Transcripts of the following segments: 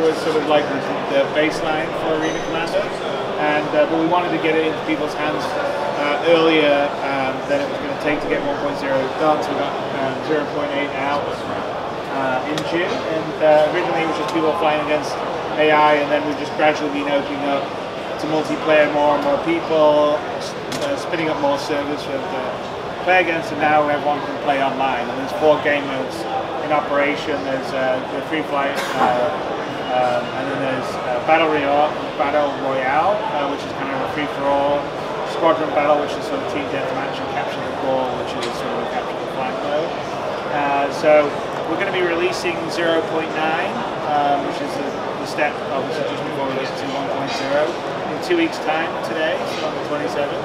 was sort of like the baseline for Arena Commander, and but we wanted to get it into people's hands earlier than it was going to take to get 1.0 done. So we got 0.8 out in June, and originally it was just people flying against AI, and then we've just gradually been opening up to multiplayer, more and more people, spinning up more servers for them to play against, and now everyone can play online. And there's 4 game modes in operation. There's the free flight, and then there's Battle Royale, which is kind of a free-for-all, Squadron Battle, which is sort of team deathmatch, and Capture the Core, which is sort of a capture the flag mode. So we're going to be releasing 0.9, which is the step, obviously, just before we get to 1.0 in 2 weeks' time today, so on the 27th.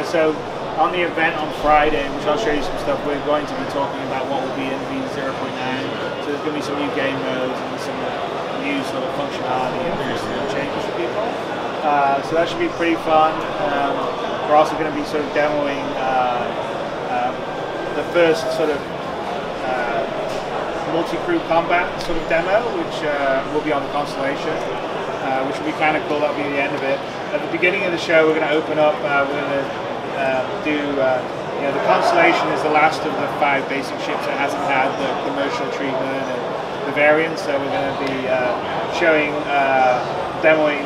So on the event on Friday, which I'll show you some stuff, we're going to be talking about what will be in V0.9. So there's going to be some new game modes and some new sort of functionality and changes for people. So that should be pretty fun. We're also going to be sort of demoing the first sort of multi-crew combat sort of demo, which will be on the Constellation, which will be kind of cool. That'll be the end of it. At the beginning of the show, we're going to open up. We're going to do. The Constellation is the last of the 5 basic ships that hasn't had the commercial treatment and the variants. So we're going to be showing, demoing,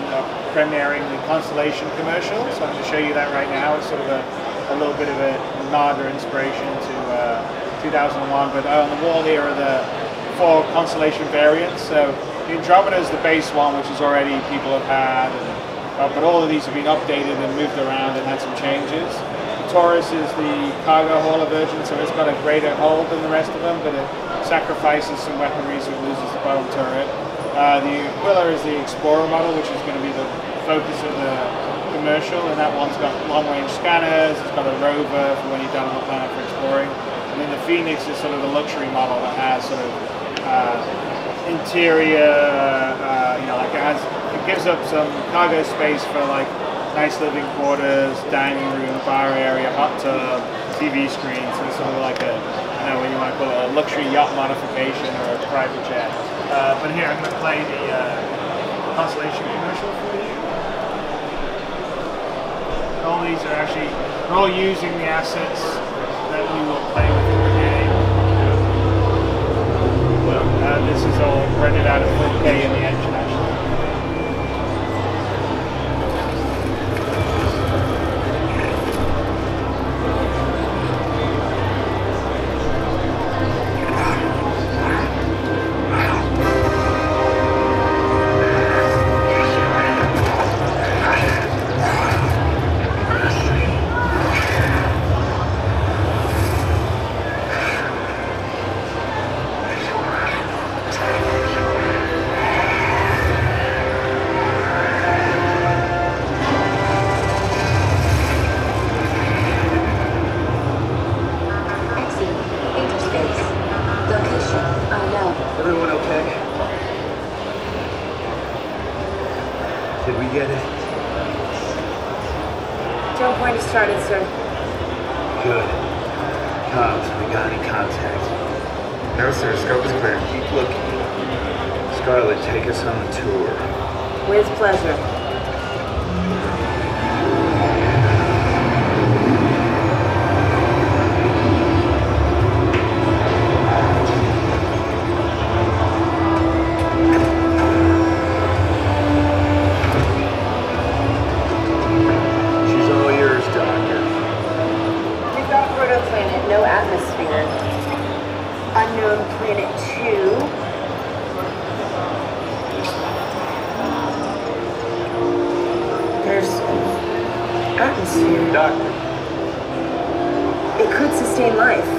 premiering the Constellation commercial. So I'm going to show you that right now. It's sort of a little bit of a nod or inspiration to 2001. But on the wall here are the 4 Constellation variants. So the Andromeda is the base one, which is already people have had, but all of these have been updated and moved around and had some changes. Taurus is the cargo hauler version, so it's got a greater hold than the rest of them, but it sacrifices some weaponry, so it loses the bottom turret. The Aquila is the Explorer model, which is going to be the focus of the commercial, and that one's got long-range scanners. It's got a rover for when you're down on the planet for exploring. And then the Phoenix is sort of the luxury model that has sort of interior, it gives up some cargo space for like nice living quarters, dining room, bar area, hot tub, TV screen. So it's sort of like a, I don't know what you want to call it, a luxury yacht modification or a private jet. But here I'm going to play the Constellation commercial for you. All these are actually, they're all using the assets that we will play with in the game. This is all rendered out of 4K in the engine actually. Started, sir. Good. Comms, we got any contact? No, sir. Scope is clear. Keep looking. Scarlet, take us on the tour. With pleasure. No atmosphere. Unknown planet 2. There's atmosphere. Doctor. It could sustain life.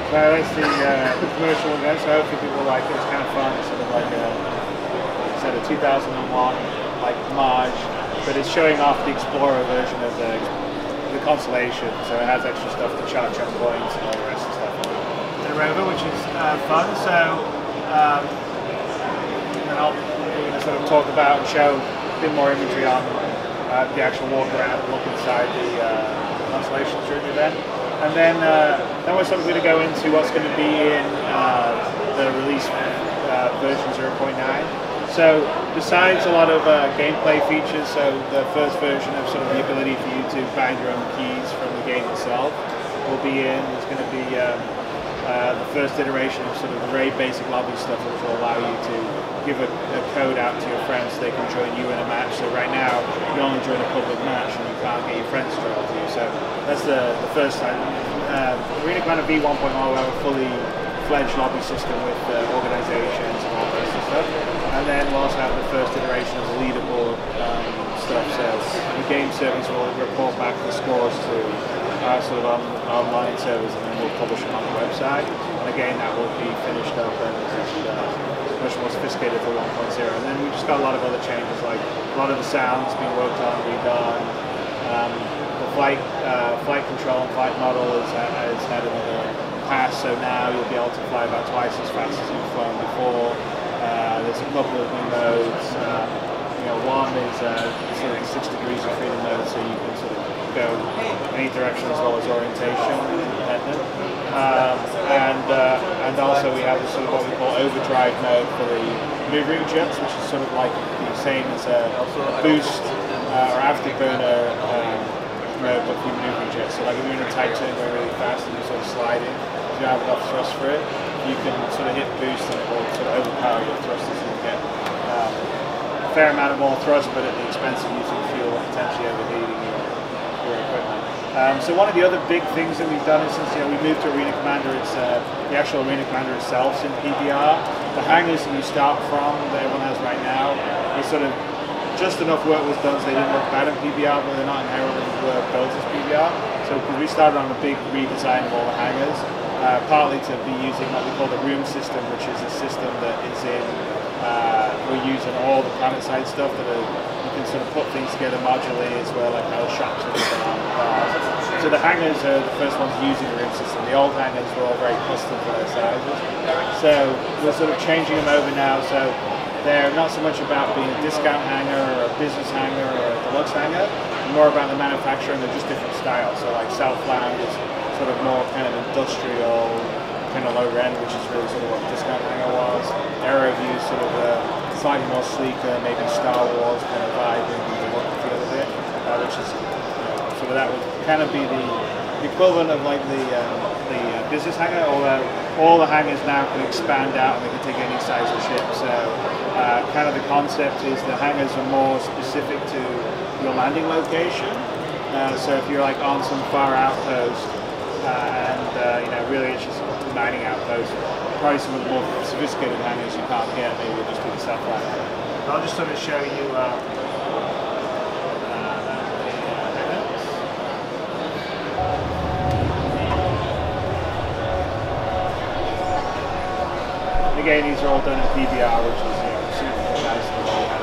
So that's the commercial event, so hopefully people like it. It's kind of fun. It's sort of like a 2001 like homage, but it's showing off the Explorer version of the Constellation, so it has extra stuff to charge up points and all the rest of the stuff. The rover, which is fun, so and I'll sort of talk about and show a bit more imagery on the actual walk around and look inside the Constellation during the event. And then we're sort of going to go into what's going to be in the release version 0.9. So besides a lot of gameplay features, so the first version of sort of the ability for you to bind your own keys from the game itself will be in. There's going to be the first iteration of sort of the very basic lobby stuff, which will allow you to give a code out to your friends so they can join you in a match. So right now, you only join a public match and you can't get your friends to join with you. So that's the first time. Arena Commander V1.1 will have a fully fledged lobby system with organizations and all that stuff. And then we'll also have the first iteration of the leaderboard stuff. So the game service will report back the scores to our sort of online servers, and then we'll publish them on the website. And again, that will be finished up and much more sophisticated for 1.0. And then we've just got a lot of other changes, like a lot of the sounds being worked on, redone. The flight control and flight model has had another pass, so now you'll be able to fly about twice as fast as you've flown before. There's a couple of new modes. One is sort of 6 degrees of freedom mode, so you can sort of go any direction as well as orientation independent. And also we have this sort of what we call overdrive mode for the maneuvering jets, which is sort of like the same as a boost or afterburner mode, but for maneuvering jets. So like if you're in a tight turn going really fast and you're sort of sliding, if you have enough thrust for it, you can sort of hit boost and it will sort of overpower your thrusters, and you get a fair amount of more thrust, but at the expense of using fuel and potentially overheating your equipment. So one of the other big things that we've done is since we moved to Arena Commander, it's the actual Arena Commander itself in PBR. The hangars that you start from, that everyone has right now, is sort of just enough work was done so they didn't look bad in PBR, but they're not inherently built as PBR. So because we started on a big redesign of all the hangars, partly to be using what we call the room system, which is a system that is in, we're using all the planet side stuff that you can sort of put things together modularly as well, like how shops are designed. So the hangars are the first ones using the room system. The old hangars were all very custom for their sizes. So we're sort of changing them over now, so they're not so much about being a discount hangar or a business hangar or a deluxe hangar, more about the manufacturing. They're just different styles. So like Southland is sort of more kind of industrial, kind of low end, which is really sort of what discount hangar was. Aeroview is sort of slightly more sleeker, maybe Star Wars kind of vibe in the look and feel of it, which is sort of that would kind of be the equivalent of like the business hangar, although all the hangars now can expand out and they can take any size of ship. So kind of the concept is the hangars are more specific to your landing location. So if you're like on some far outpost and really it's just a mining outpost, probably some of the more sophisticated hangars you can't get, maybe it'll just be the satellite. I'll just sort of show you again, these are all done in PBR, which is super nice and all that.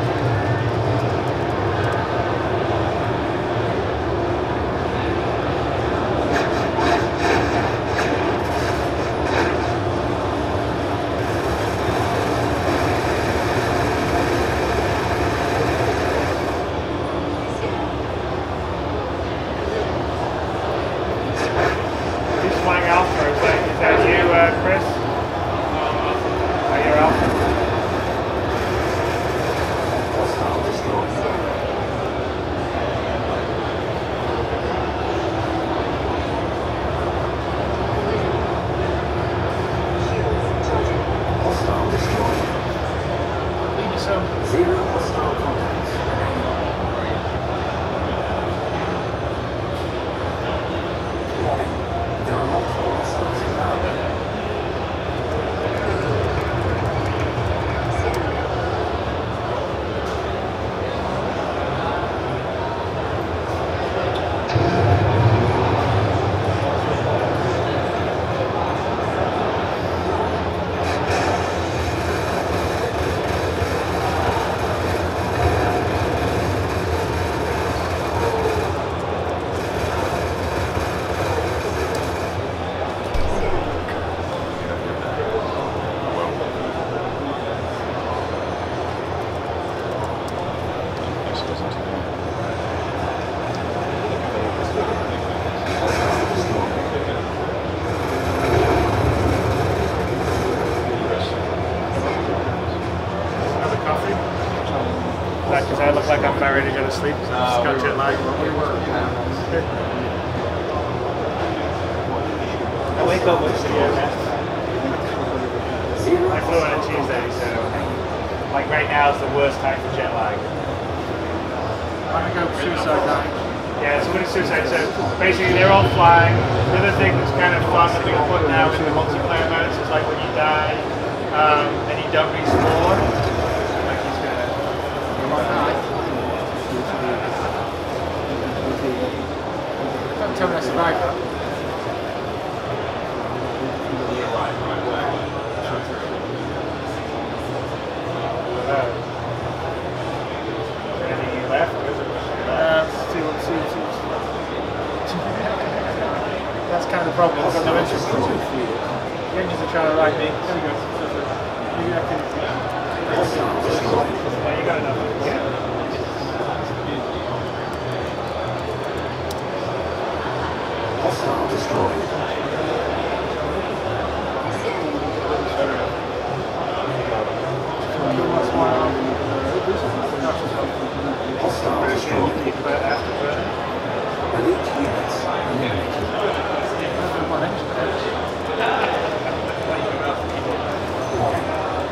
about ready to go to sleep. So I'm just got jet lag. I wake up with I flew on a Tuesday, so like right now is the worst time for jet lag. I'm gonna go suicide dive. Yeah, so when it's suicide, so basically they're all flying. The other thing that's kind of fun that we can put now in the multiplayer modes is like when you die and you don't respawn. Like he's gonna. Don't tell me I survived that. Anything left? That's kind of the problem. I've got no interest. The engines are trying to ride me. There we go. Maybe I can. Yeah, you got enough. Yeah. Hostile destroyed. Hostile destroyed. Elite units eliminated.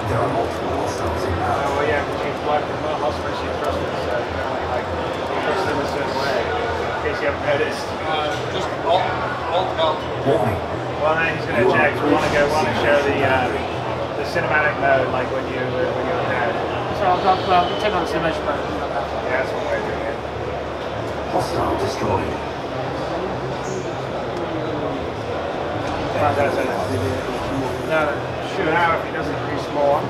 There are multiple hostiles in battle. Oh, well, yeah, because you block the hospital, you trust us, you can only like trust them a certain way. In case you haven't noticed. Just alt. Warning. Well, then he's going to check. We want to show the cinematic mode, like when you're ahead. So I'll take on the simulation mode. Yeah, that's one way of doing it. Hostile destroyed. That's it. No, Shoot now if he doesn't respawn.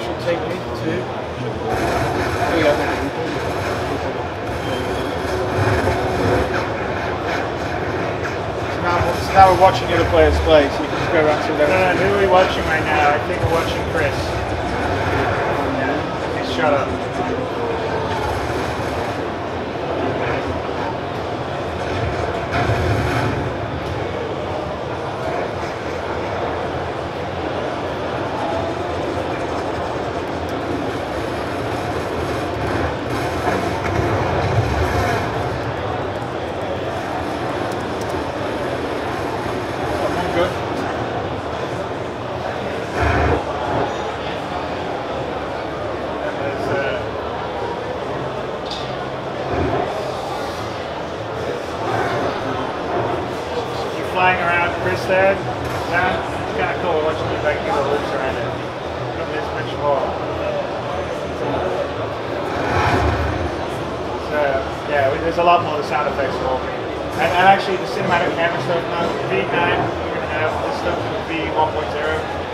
should take me to. There we go. So now we're watching the other players play, so you can just go around to No, them. who are we watching right now? I think we're watching Chris. He's shut up. Flying around Chris there. Yeah, it's kind of cool watching you like do the loops around it. Don't miss much more. So yeah, there's a lot more of the sound effects for me. And actually the cinematic camera stuff now, V9, we're gonna have this stuff with V1.0.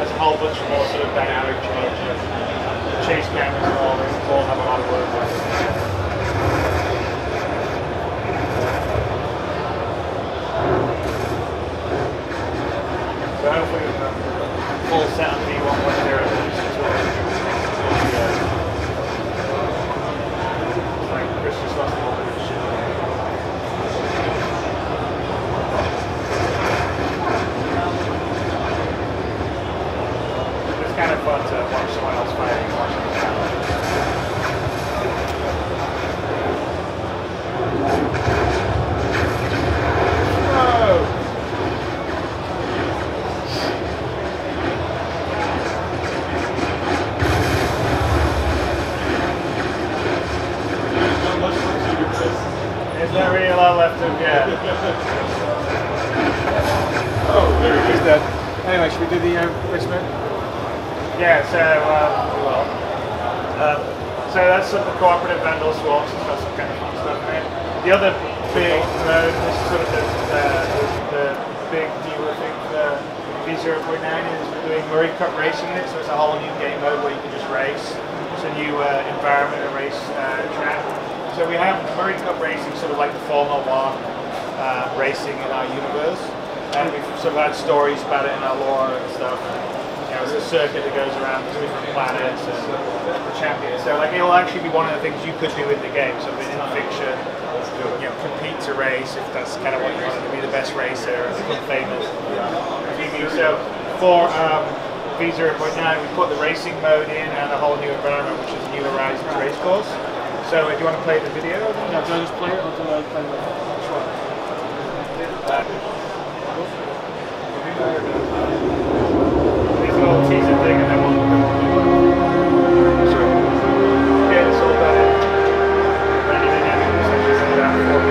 There's a whole bunch more sort of dynamic change. Chase cameras and all, they all have a lot of work on it. So hopefully with a full set on V1.0 like Chris just lost a little bit of shit. It's kind of fun to watch someone else fighting and watching the sound. Whoa! There's not really a lot left of Oh, there he is dead. Anyway, should we do the Richmond? Yeah, so so that's some of the cooperative vandal swaps. It's got some kind of fun stuff in it. The other big mode, this is sort of the big deal I think for V0.9 is we're doing Murray Cup racing in it, so it's a whole new game mode where you can just race. It's a new environment and race track. So we have Murray Cup racing, sort of like the Formula 1 racing in our universe, and we've sort of had stories about it in our lore and stuff. You know, it's a circuit that goes around to different planets and the champions. So like it'll actually be one of the things you could do in the game. So in fiction, you know, compete to race if that's kind of what you wanted to be, the best racer, become famous. So for V0.9, we put the racing mode in and a whole new environment, which is New Horizons race course. So if you want to play the video, Yeah, do I just play it or do I play the short? These little teaser thing, and then we'll yeah, it's all done in 90 minutes, so just about 4K.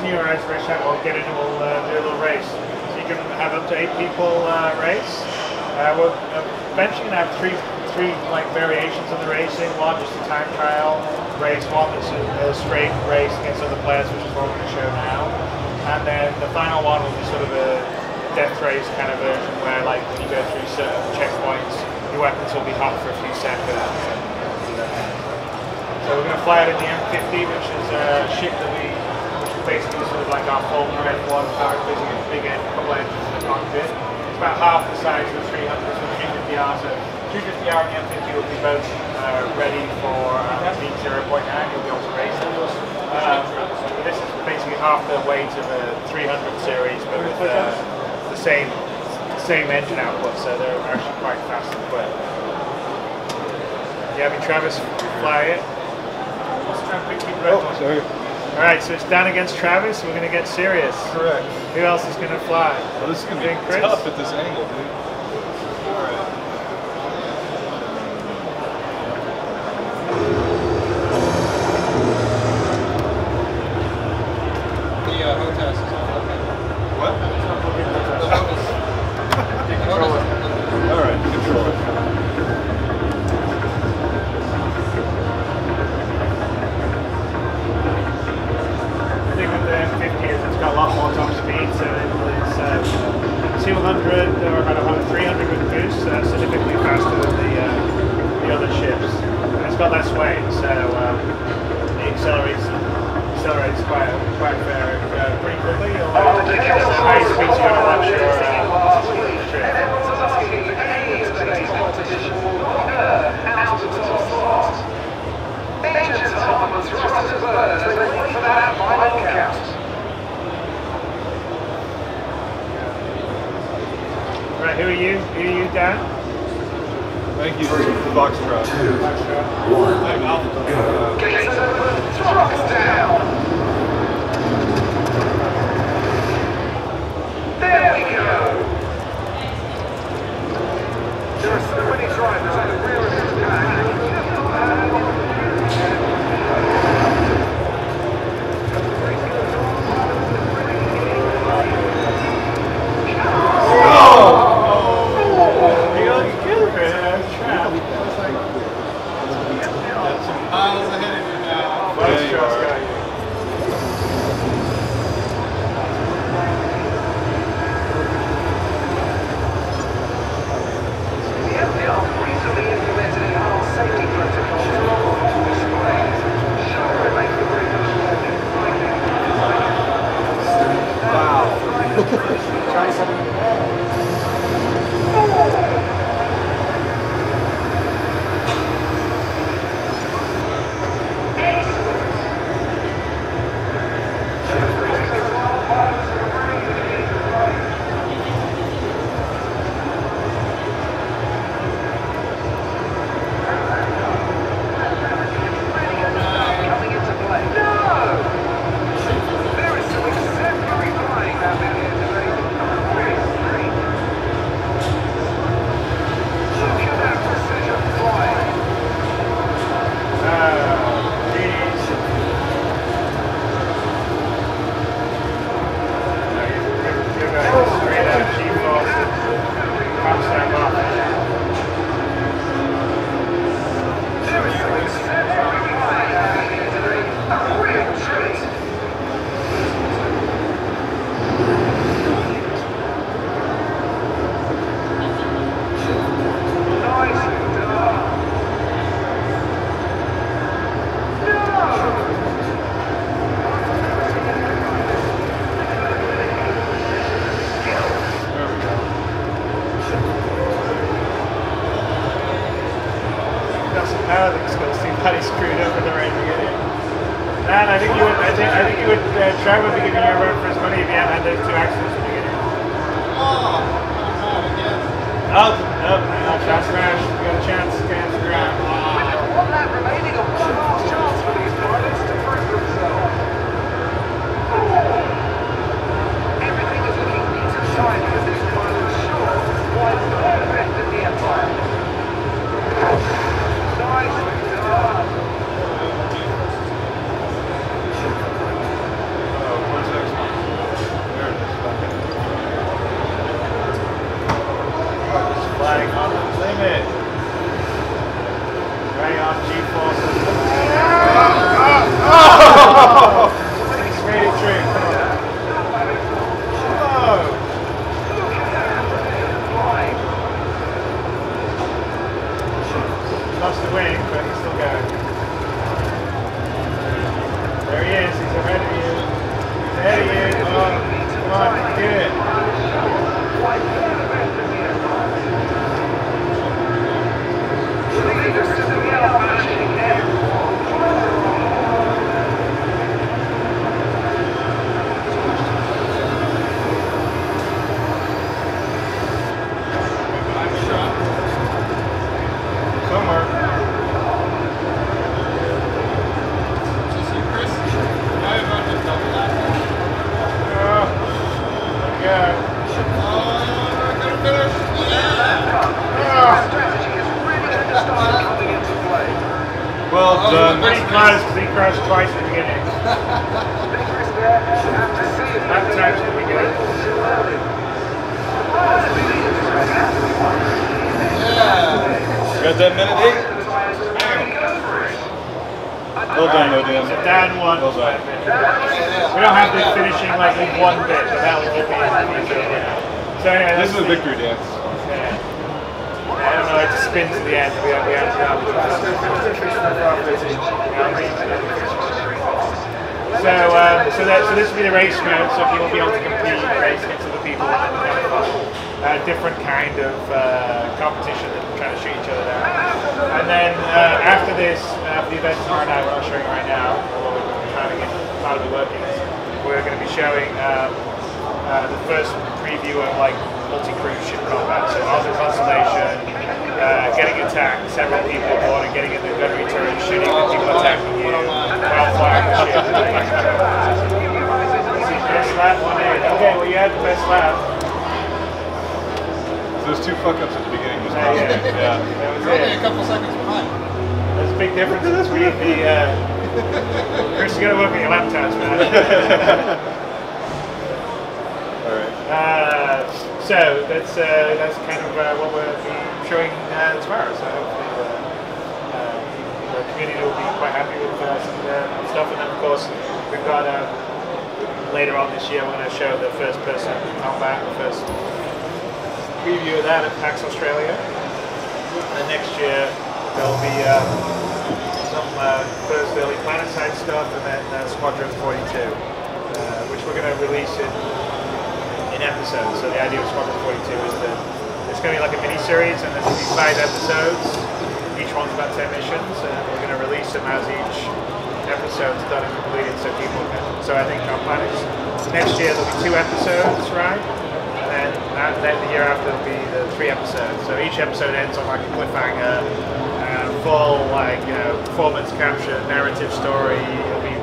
New Horizons race chat, we'll get in and we'll do a little race. So you can have up to 8 people race. We're eventually going to have three like variations of the racing. One just a time trial race, one that's a straight race against other players, which is what we're going to show now. And then the final one will be sort of a death race kind of version where like when you go through certain checkpoints, your weapons will be hot for a few seconds. So we're going to fly it in the M50, which is a ship that basically sort of like our Fulmer F1 car, basically a big couple engines in the cockpit. It's about half the size of the 300, so 350R. So 350R and the M50 will be both ready for the 0.9. You'll be able to race them. This is basically half the weight of a 300 series, but with the same engine output, so they're actually quite fast and quick. Yeah, I mean, Travis, fly it. Let's try and keep it right. Oh, sorry. Alright, so it's Dan against Travis. We're going to get serious. Correct. Who else is going to fly? Well, this is going to be Chris? tough at this angle, dude. Alright. The HOTAS is on. What? The Alright, control it. It's got a lot more top speed, so it's 200 or about 300 with the boost, so that's significantly faster than the other ships. And it's got less weight, so it accelerates quite pretty quickly. You'll high speeds you're going to watch your trip. Right, who are you? Who are you, Dan? Thank you for the Foxtrot. 2, 1, go. Drop us down. There we go. There are so many drivers at the rear of this pack. miles ahead of you. I think you would try would be giving you a run for his money if you hadn't had those two accidents at the beginning. Oh, not again. Oh, no, shot smash. You got a chance. Stands the ground. With one lap remaining, a one last chance for these pilots to prove themselves. Everything is looking neat and tidy as these pilots sure why it's not the best in the empire. Nicely done. Where's the next one? There it is. Just flying on the limit. Right on G-forces. Oh! He's made it through. Whoa! Lost the wing, but he's still going. There he is. He's ahead of you. He's ahead of you. Oh, come on, you can do it. Somewhere. Just you, Chris. Now you're going to double that. Oh, yeah. We're going to finish. Strategy is really going to start coming into play. Well done. Pretty close because he crashed twice at the beginning. Big risk there. We'll have to see if That time should be good. still early. Got that minute 8? Well done, though, Dan. So Dan won. Well done. We don't have this finishing like in one bit, but that was the bit. So anyway, This is a the- victory dance. Yeah. I don't know, it just spins to the end. We have So this will be the race mode. So if you want to be able to compete, race against other people, different kind of competition and trying to shoot each other down. And then after this, the event tomorrow night, we're not showing right now, although we're trying to get part of the working. We're going to be showing the first preview of like multi-cruise ship combat. So on the Constellation, getting attacked, several people aboard, and getting in the gunnery turret, shooting the people attacking you while flying the ship. Best lap, 1-8. Okay, well you had the best lap. Those two fuck-ups at the beginning was Yeah, awesome. yeah. Yeah. That was You're only a it. couple seconds behind. There's a big difference between the. Chris, you gotta work on your lap times, man. All right. So that's kind of what we'll be showing tomorrow. So hopefully the community will be quite happy with some of the stuff. And then of course we've got later on this year we're going to show the first person combat, the first preview of that at PAX Australia. And next year there'll be some first early planet side stuff, and then Squadron 42, which we're going to release in episodes. So the idea of Squadron 42 is that it's going to be like a mini-series, and there's going to be 5 episodes. Each one's about 10 missions, and we're going to release them as each episode's done and completed, so people can. So I think on planets next year there'll be 2 episodes, right? And then the year after there'll be the 3 episodes. So each episode ends on like a cliffhanger, full like performance capture, narrative story. It'll be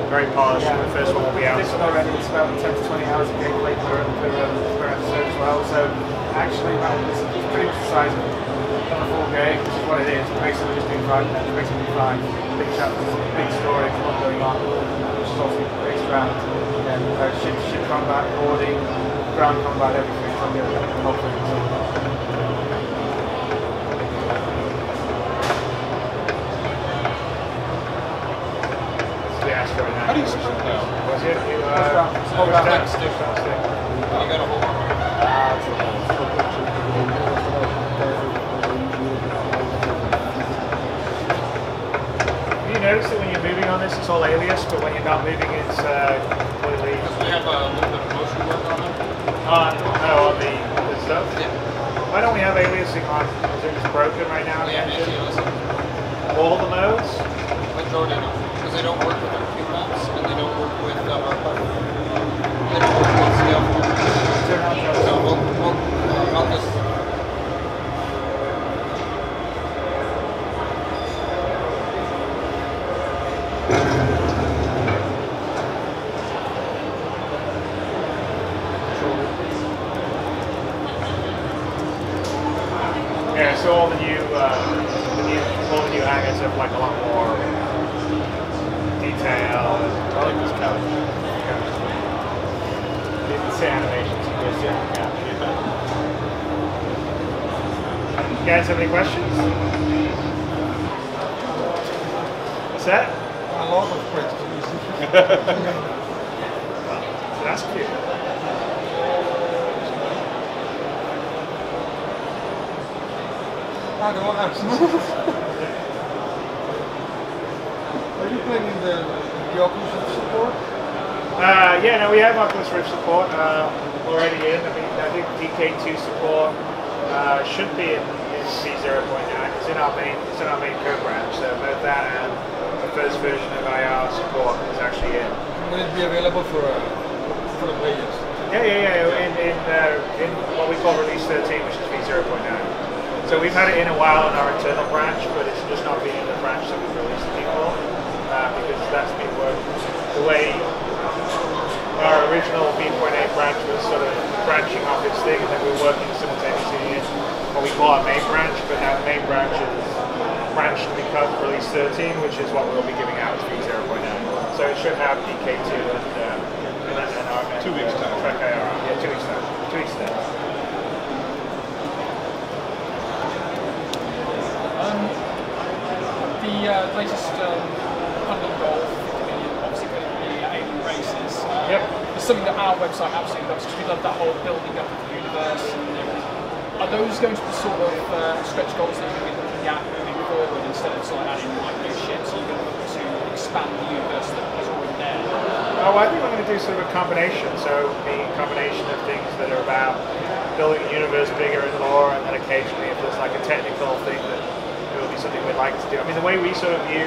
very polished. Yeah. The first one will be out. This one already is about 10 to 20 hours of gameplay per episode as well. So actually, it's pretty much the size of a full game, which is what it is. We're basically just doing 5 minutes, basically 5 big chapters, big story, a lot going on, which is also based around ship combat, boarding, ground combat, everything from the whole thing. How do you switch it now? Was it? You, Hold down. stick. You gotta hold on. Have you noticed that when you're moving on this, it's all alias, but when you're not moving, it's completely We have a little bit of motion work on it. on the stuff? Yeah. Why don't we have aliasing on? Is it just broken right now? in the Yeah, engine? listen. All the modes? Majority of them. Because they don't work with our cube maps and they don't work with they don't work with scale formats. So I'll just. Yeah, so all the new hangers have like a lot more detail. I like this couch. It's animations. You guys have any questions? What's that? A lot of questions. That's cute. I don't have some. Are you playing in the Oculus Rift support? Yeah, no, we have Oculus Rift support already in. I think DK2 support should be in V0.9. It's in our main code branch. So both that and the first version of IR support is actually in. Will it be available for the players? Yeah. In what we call release 13, which is V0.9. So we've had it in a while in our internal branch, but it's just not been in the branch that we've released to people because that's been working. The way our original V.8 branch was sort of branching off its thing, and then we were working simultaneously in what we call our main branch, but now the main branch is branched to become release 13, which is what we'll be giving out as V0.9. So it should have DK2 and our 2 weeks time. Track IR. Yeah, 2 weeks time. 2 weeks time. The latest London Golf 50 million, obviously going to be 8 races. Yep. It's something that our website absolutely loves because we love that whole building up of the universe. And are those going to be sort of stretch goals that you're going to be looking at moving forward instead of sort of adding like new ships? Are you going to look to expand the universe that is already there? Oh, I think I'm going to do sort of a combination. So the combination of things that are about building the universe bigger and more, and then occasionally if there's like a technical thing that will be something we'd like to do. I mean, the way we sort of view,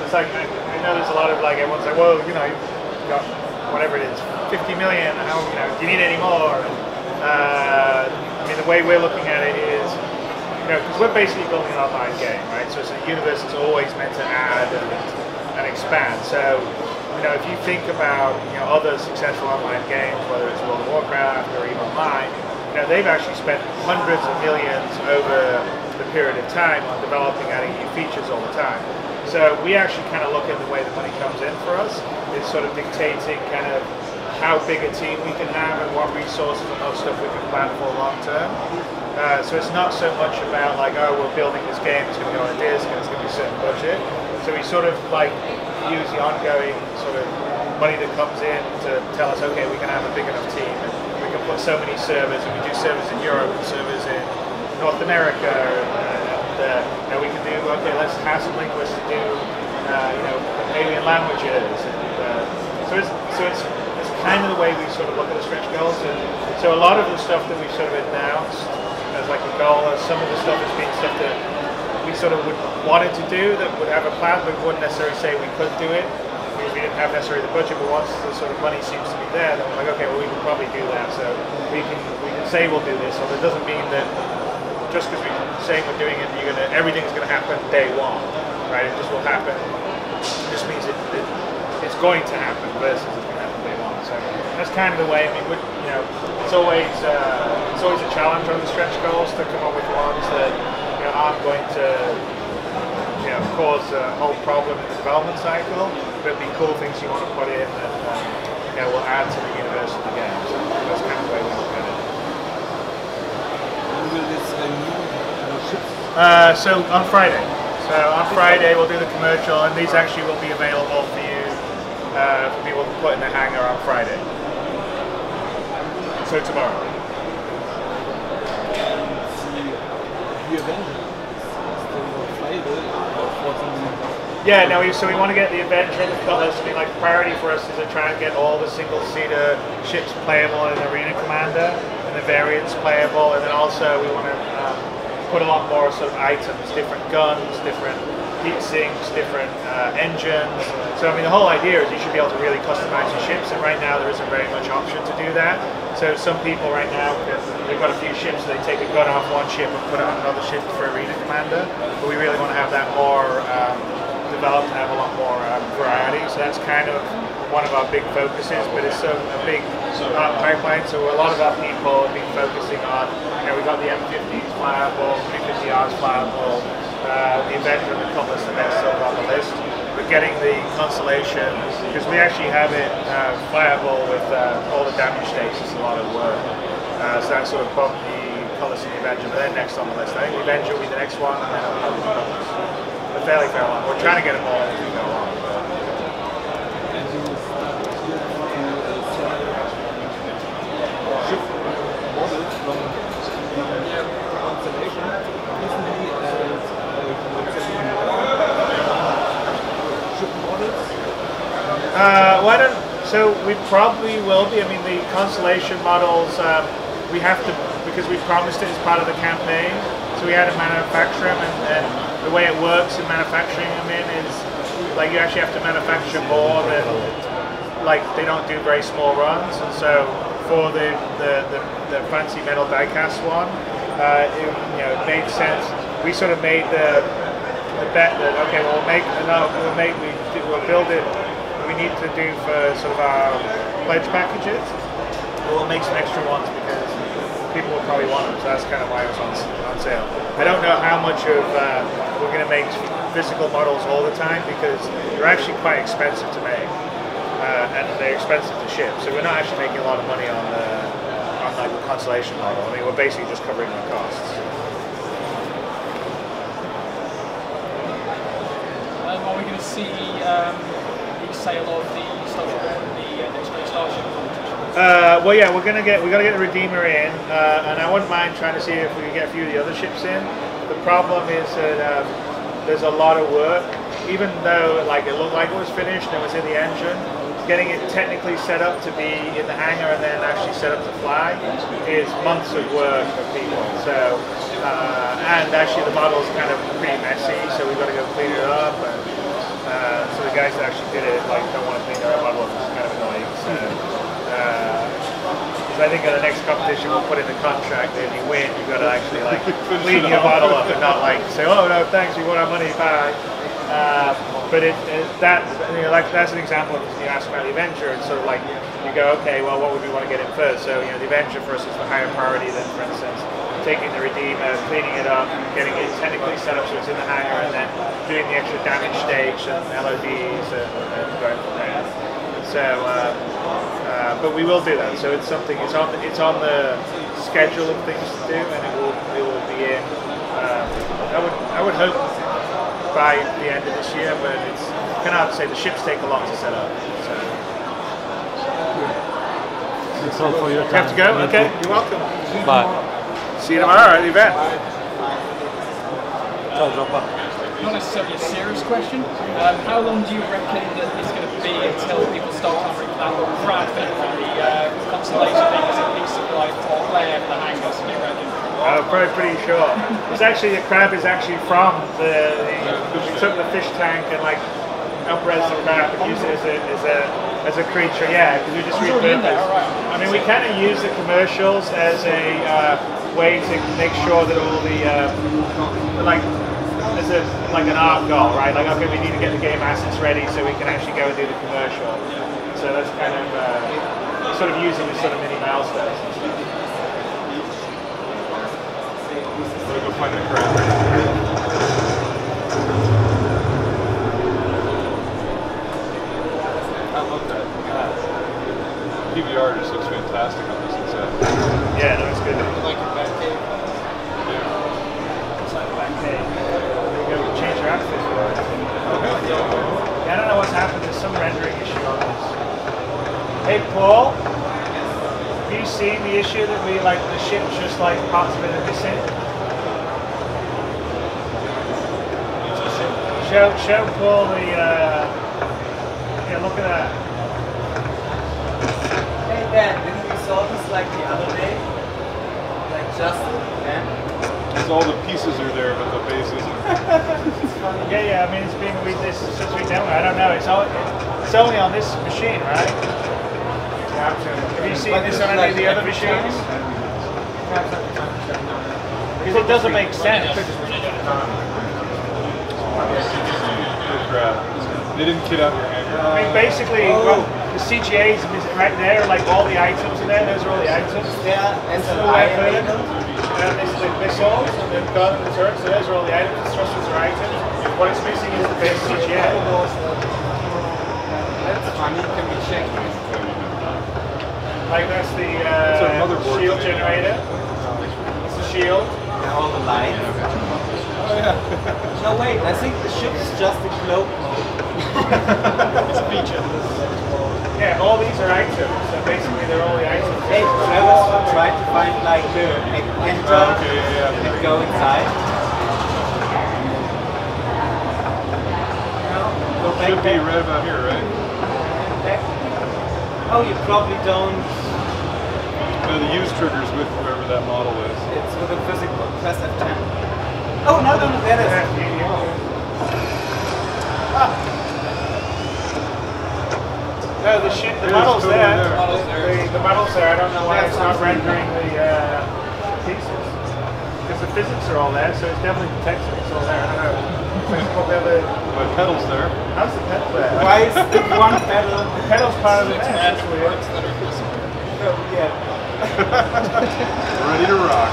it's like, I know there's a lot of like, everyone's like, well, you know, you've got whatever it is, 50 million, how, you know, do you need any more? And, I mean, the way we're looking at it is, you know, because we're basically building an online game, right? So it's a universe that's always meant to add and expand. So, you know, if you think about, you know, other successful online games, whether it's World of Warcraft or even Online, you know, they've actually spent hundreds of millions over the period of time on developing, adding new features all the time. So we actually kind of look at the way the money comes in for us. It's sort of dictating kind of how big a team we can have and what resources and what stuff we can plan for long term. So it's not so much about like, oh, we're building this game, it's going to go on a disc and it's going to be a certain budget. So we sort of like use the ongoing sort of money that comes in to tell us, okay, we can have a big enough team and we can put so many servers, and we do servers in Europe and servers in North America, and we can do, okay, let's have some linguists to do, you know, alien languages. And, so it's kind of the way we sort of look at the stretch goals. And so a lot of the stuff that we've sort of announced as like a goal, some of the stuff has been stuff that we sort of wanted to do, that would have a plan, but wouldn't necessarily say we could do it because we didn't have necessarily the budget. But once the sort of money seems to be there, then we're like, okay, well, we can probably do that. So we can say we'll do this. So that doesn't mean that just because we're saying we're doing it, everything's going to happen day one, right? It just will happen. It just means it's going to happen versus it's going to happen day one. So that's kind of the way. I mean, you know, it's always a challenge on the stretch goals to come up with ones that, you know, aren't going to, you know, cause a whole problem in the development cycle, but be cool things you want to put in that, you know, will add to the universe of the game. So that's kind of the way we look at it. So on Friday. So on Friday we'll do the commercial, and these actually will be available for you, for people to put in the hangar on Friday. So tomorrow. Yeah, no, so we want to get the Avenger and the Cutlass. I mean, like, priority for us is to try and get all the single-seater ships playable in Arena Commander, and the variants playable, and then also we want to put a lot more sort of items, different guns, different heat sinks, different engines. So I mean, the whole idea is you should be able to really customize your ships, and right now there isn't very much option to do that. So some people right now, they've got a few ships, so they take a gun off one ship and put it on another ship for Arena Commander. But we really want to have that more developed and have a lot more variety. So that's kind of one of our big focuses, but it's a big pipeline. So a lot of our people have been focusing on, we've got the M50s flyable, 350Rs flyable, the Avenger and the Cutlass, the best sold on the list. We're getting the Constellation, because we actually have it flyable with all the damage states. It's a lot of work. So that sort of bumped the Cutlass and the Avenger, but then next on the list. I think the Avenger will be the next one, and then I'll the Cutlass. But fairly fair on. We're trying to get them all as we go on. So we probably will be. I mean, the Constellation models, we have to, because we promised it as part of the campaign, so we had to manufacture them, and the way it works in manufacturing them is, like, you actually have to manufacture more than, like, they don't do very small runs, and so for the fancy metal die-cast one, it made sense. We sort of made the bet that, okay, we'll build it. We need to do for sort of our pledge packages. We'll make some extra ones because people will probably want them, so that's kind of why it was on sale. I don't know how much of we're going to make physical models all the time, because they're actually quite expensive to make, and they're expensive to ship. So we're not actually making a lot of money on like the Constellation model. I mean, we're basically just covering our costs. Are we going to see sale of the Starship and the next gen Starship competition? Well, yeah, we got to get the Redeemer in, and I wouldn't mind trying to see if we can get a few of the other ships in. The problem is that there's a lot of work, even though like it looked like it was finished and it was in the engine. Getting it technically set up to be in the hangar and then actually set up to fly is months of work for people. So, and actually the model's kind of pretty messy, so we've got to go clean it up. So the guys that actually did it don't want to clean their own model up, which is kind of annoying. So I think at the next competition we'll put in the contract that if you win, you've got to actually clean your model up and not say, oh no, thanks, we want our money, bye. But that's an example of, you ask about the Avenger, and sort of like you go, okay, well, what would we want to get in first? So the Avenger for us is the higher priority than, for instance, taking the Redeemer, cleaning it up, getting it technically set up so it's in the hangar, and then doing the extra damage stage and LODs and going from there. So, but we will do that. So it's something. It's on the schedule of things to do, and it will be in. I would hope by the end of this year, but it's kind of hard to say. The ships take a lot to set up. So. That's all for your time. You have to go? Okay, you're welcome. Bye. See you tomorrow at the event. Not necessarily a serious question. How long do you reckon that it's going to be until people start covering that crab thing from the Constellation thing as a piece of play over the hangars, do you reckon? Probably pretty sure. It's actually, the crab is actually from we took the fish tank and up-res the crab and used it as a creature, yeah, because we just repurposed. I mean, we kind of use the commercials as a way to make sure that all the, as an art goal, right? Like, okay, we need to get the game assets ready so we can actually go and do the commercial. So that's kind of sort of using the sort of mini milestones and stuff. We'll go find the crab. I love that. PVR just looks fantastic on this set. Yeah, no, it's good. Like your back cave? Yeah. Inside the back cave. There you go, you change your outfit for it. Yeah, I don't know what's happened. There's some rendering issue on this. Hey, Paul. Have you seen the issue that the ship's just parts of it are missing? Show Paul the, yeah, look at that. Hey Ben, didn't we saw this the other day? Justin, Ben? All the pieces are there, but the base isn't. Yeah. I mean, it's been since we demo. I don't know. It's only on this machine, right? Have you seen this on any of the other machines? Because it doesn't make sense. They didn't kit out your hanger. I mean, basically, well, the CGAs right there, like all the items in there, those are all the items. Yeah, and This is the way for it. This is the missiles, and the gun and the turret, so those are all the items. The thrusters are items. What it's missing is the base CGA. That's funny, can we check this? Like that's the shield generator. It's the shield. And all the lights. Oh yeah. No wait, I think the ship is just a cloak mode. It's a feature. Yeah, all these are items. So basically, they're all the items. Hey, Trevor tried to find like the enter and go inside. Go back. Should be right about here, right? Back. Oh, you probably don't. No, the use triggers with whoever that model is. It's with a physical. Press F10. Oh, no, there it is. No, the model's there. The model's there. I don't know why it's not rendering the pieces. Because the physics are all there, so it's definitely detected. It's all there. I don't know. My pedal's there. How's the pedal there? Why is the one pedal? The pedal's part of the mesh. That's weird. Oh, yeah. Ready to rock.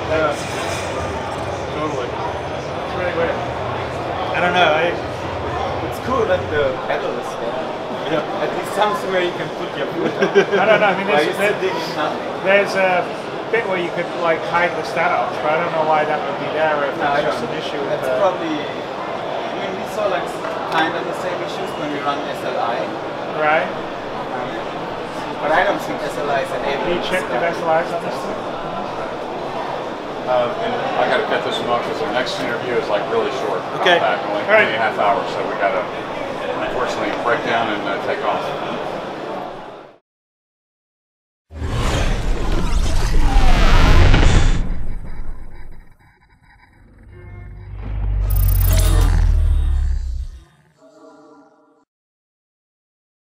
Yeah. Totally. It's really weird. I don't know. It's cool that the pedal is there. Yeah. At least something where you can put your foot on. I don't know. I mean, While you're sitting in nothing. there's a bit where you could like hide the stat ops, but I don't know why that would be there. If No, I it's just don't. an issue with That's probably. I mean, we saw like kind of the same issues when we run SLI. right. But I don't think SLI is enabled. Can you check the SLIs on this thing? And I got to cut this one off because the next interview is like really short. Okay. Only All right. 3.5 hours, so we got to unfortunately break down and take off.